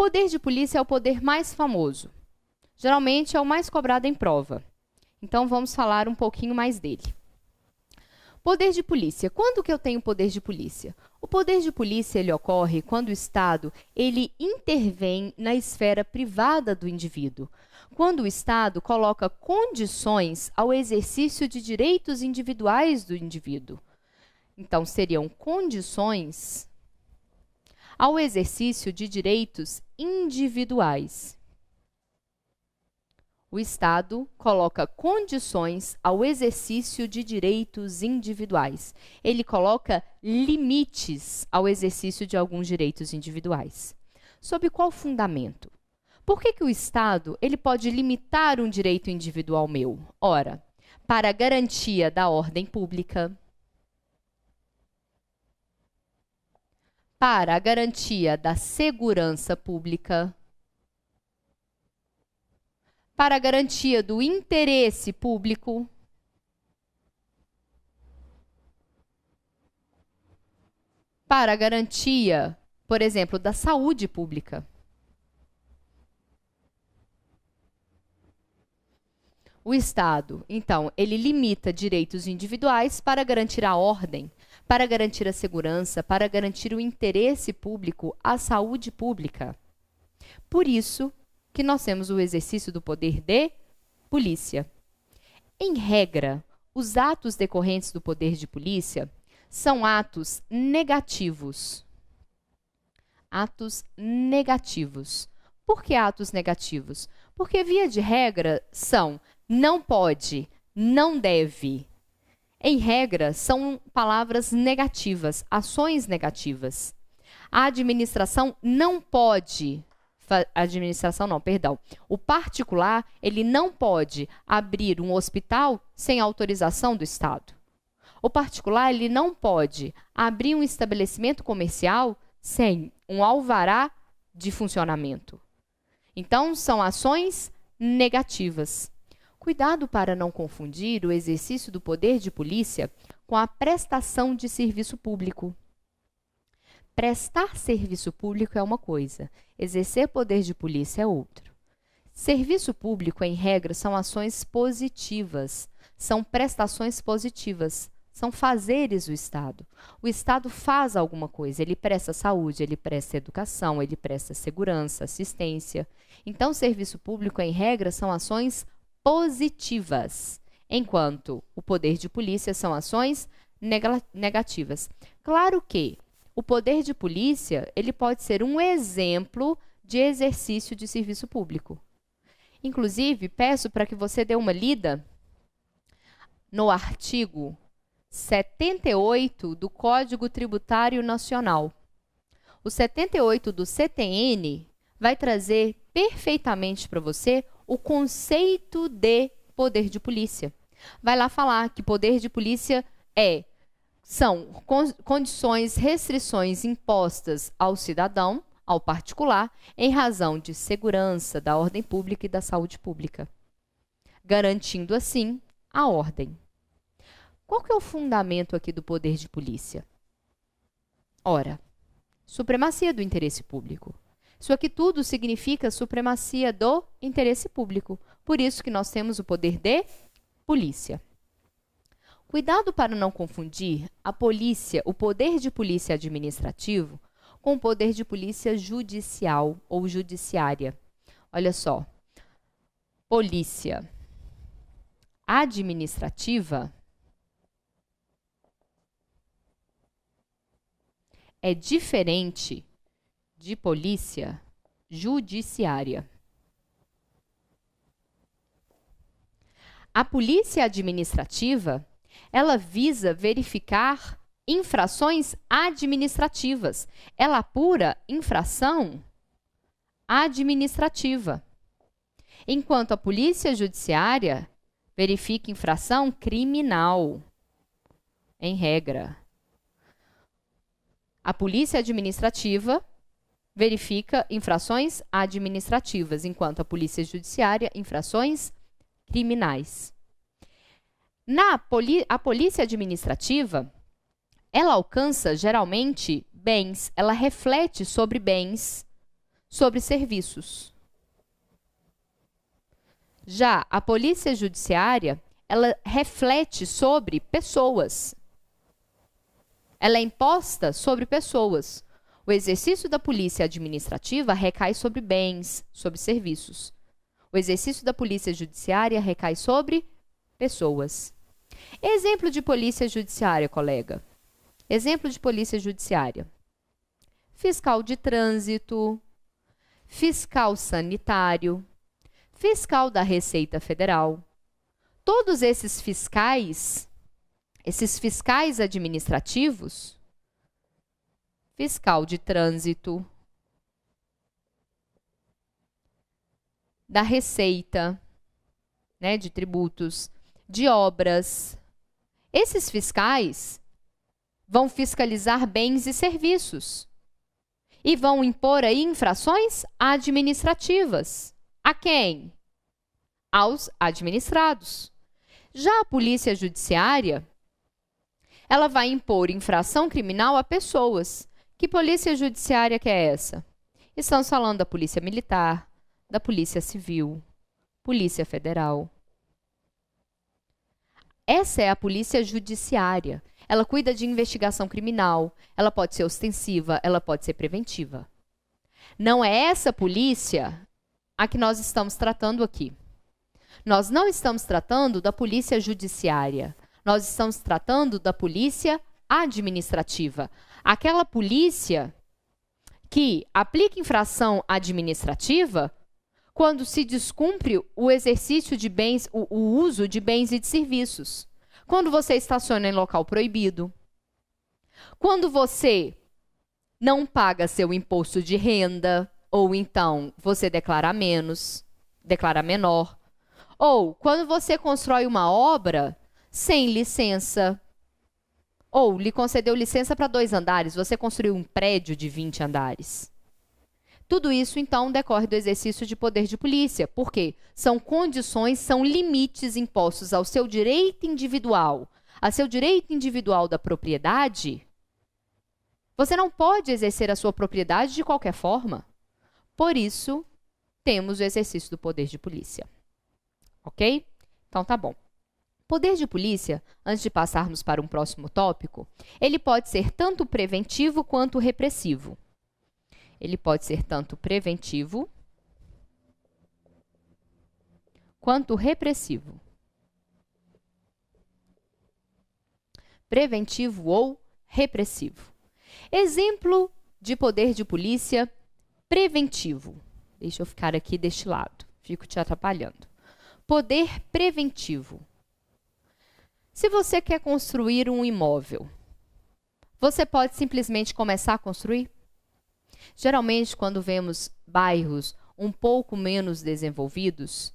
poder de polícia é o poder mais famoso. Geralmente é o mais cobrado em prova. Então, vamos falar um pouquinho mais dele. Poder de polícia. Quando que eu tenho poder de polícia? O poder de polícia ele ocorre quando o Estado ele intervém na esfera privada do indivíduo. Quando o Estado coloca condições ao exercício de direitos individuais do indivíduo. Então, seriam condições ao exercício de direitos individuais. O Estado coloca condições ao exercício de direitos individuais. Ele coloca limites ao exercício de alguns direitos individuais. Sob qual fundamento? Por que o Estado ele pode limitar um direito individual meu? Ora, para a garantia da ordem pública, para a garantia da segurança pública, para a garantia do interesse público, para a garantia, por exemplo, da saúde pública. O Estado, então, ele limita direitos individuais para garantir a ordem, para garantir a segurança, para garantir o interesse público, a saúde pública. Por isso que nós temos o exercício do poder de polícia. Em regra, os atos decorrentes do poder de polícia são atos negativos. Atos negativos. Por que atos negativos? Porque, via de regra, são não pode, não deve. Em regra, são palavras negativas, ações negativas. A administração não pode... O particular, ele não pode abrir um hospital sem autorização do Estado. O particular, ele não pode abrir um estabelecimento comercial sem um alvará de funcionamento. Então, são ações negativas. Cuidado para não confundir o exercício do poder de polícia com a prestação de serviço público. Prestar serviço público é uma coisa, exercer poder de polícia é outra. Serviço público, em regra, são ações positivas, são prestações positivas, são fazeres do Estado. O Estado faz alguma coisa, ele presta saúde, ele presta educação, ele presta segurança, assistência. Então, serviço público, em regra, são ações positivas, enquanto o poder de polícia são ações negativas. Claro que o poder de polícia, ele pode ser um exemplo de exercício de serviço público. Inclusive, peço para que você dê uma lida no artigo 78 do Código Tributário Nacional. O 78 do CTN vai trazer perfeitamente para você o conceito de poder de polícia. Vai lá falar que poder de polícia são condições, restrições impostas ao cidadão, ao particular, em razão de segurança, da ordem pública e da saúde pública, garantindo, assim, a ordem. Qual que é o fundamento aqui do poder de polícia? Ora, supremacia do interesse público. Isso aqui tudo significa supremacia do interesse público. Por isso que nós temos o poder de polícia. Cuidado para não confundir a polícia, o poder de polícia administrativo, com o poder de polícia judicial ou judiciária. Olha só, polícia administrativa é diferente de polícia judiciária. A polícia administrativa, ela visa verificar infrações administrativas. Ela apura infração administrativa. Enquanto a polícia judiciária verifica infração criminal, em regra. A polícia administrativa verifica infrações administrativas, enquanto a polícia judiciária, infrações criminais. A polícia administrativa, ela alcança geralmente bens, ela reflete sobre bens, sobre serviços. Já a polícia judiciária, ela reflete sobre pessoas. Ela é imposta sobre pessoas. O exercício da polícia administrativa recai sobre bens, sobre serviços. O exercício da polícia judiciária recai sobre pessoas. Exemplo de polícia judiciária, colega. Exemplo de polícia judiciária. Fiscal de trânsito, fiscal sanitário, fiscal da Receita Federal. Todos esses fiscais administrativos, fiscal de trânsito, da Receita, né, de tributos, de obras. Esses fiscais vão fiscalizar bens e serviços e vão impor aí infrações administrativas. A quem? Aos administrados. Já a polícia judiciária, ela vai impor infração criminal a pessoas. Que polícia judiciária que é essa? Estamos falando da polícia militar, da polícia civil, polícia federal. Essa é a polícia judiciária. Ela cuida de investigação criminal, ela pode ser ostensiva, ela pode ser preventiva. Não é essa polícia a que nós estamos tratando aqui. Nós não estamos tratando da polícia judiciária. Nós estamos tratando da polícia administrativa. Aquela polícia que aplica infração administrativa quando se descumpre o exercício de bens, o uso de bens e de serviços. Quando você estaciona em local proibido. Quando você não paga seu imposto de renda, ou então você declara menos, declara menor. Ou quando você constrói uma obra sem licença, ou lhe concedeu licença para 2 andares, você construiu um prédio de 20 andares. Tudo isso, então, decorre do exercício de poder de polícia. Por quê? São condições, são limites impostos ao seu direito individual. A seu direito individual da propriedade, você não pode exercer a sua propriedade de qualquer forma. Por isso, temos o exercício do poder de polícia. Ok? Então, tá bom. Poder de polícia, antes de passarmos para um próximo tópico, ele pode ser tanto preventivo quanto repressivo. Ele pode ser tanto preventivo quanto repressivo. Preventivo ou repressivo. Exemplo de poder de polícia preventivo. Deixa eu ficar aqui deste lado, fico te atrapalhando. Poder preventivo. Se você quer construir um imóvel, você pode simplesmente começar a construir? Geralmente, quando vemos bairros um pouco menos desenvolvidos,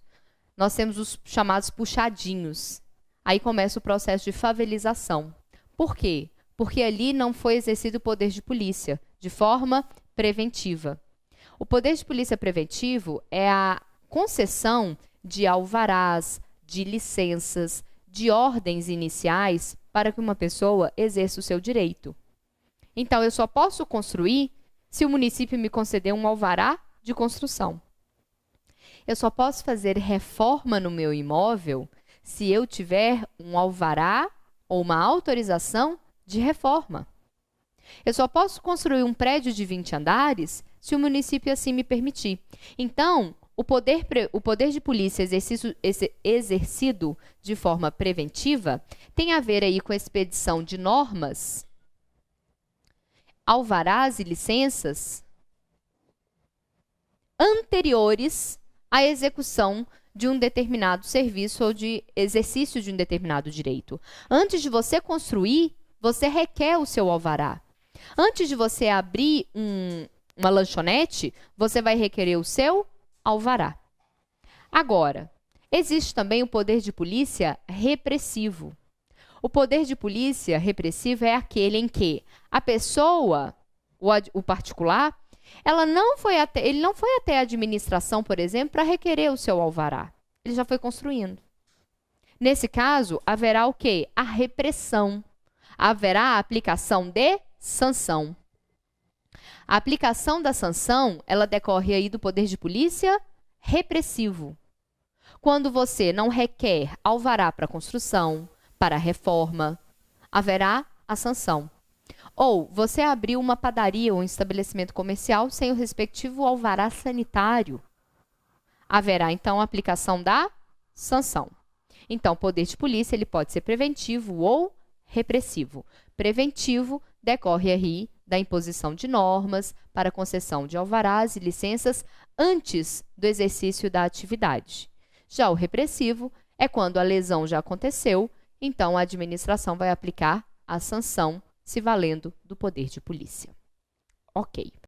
nós temos os chamados puxadinhos. Aí começa o processo de favelização. Por quê? Porque ali não foi exercido o poder de polícia de forma preventiva. O poder de polícia preventivo é a concessão de alvarás, de licenças, de ordens iniciais para que uma pessoa exerça o seu direito. Então, eu só posso construir se o município me conceder um alvará de construção. Eu só posso fazer reforma no meu imóvel se eu tiver um alvará ou uma autorização de reforma. Eu só posso construir um prédio de 20 andares se o município assim me permitir. Então, o poder de polícia exercido de forma preventiva tem a ver aí com a expedição de normas, alvarás e licenças anteriores à execução de um determinado serviço ou de exercício de um determinado direito. Antes de você construir, você requer o seu alvará. Antes de você abrir uma lanchonete, você vai requerer o seu alvará. Agora, existe também o poder de polícia repressivo. O poder de polícia repressivo é aquele em que a pessoa, o particular, ele não foi até a administração, por exemplo, para requerer o seu alvará. Ele já foi construindo. Nesse caso, haverá o quê? A repressão. Haverá a aplicação de sanção. A aplicação da sanção, ela decorre aí do poder de polícia repressivo. Quando você não requer alvará para construção, para reforma, haverá a sanção. Ou você abriu uma padaria ou um estabelecimento comercial sem o respectivo alvará sanitário, haverá então a aplicação da sanção. Então, o poder de polícia ele pode ser preventivo ou repressivo. Preventivo decorre aí da imposição de normas para concessão de alvarás e licenças antes do exercício da atividade. Já o repressivo é quando a lesão já aconteceu, então a administração vai aplicar a sanção se valendo do poder de polícia. Ok.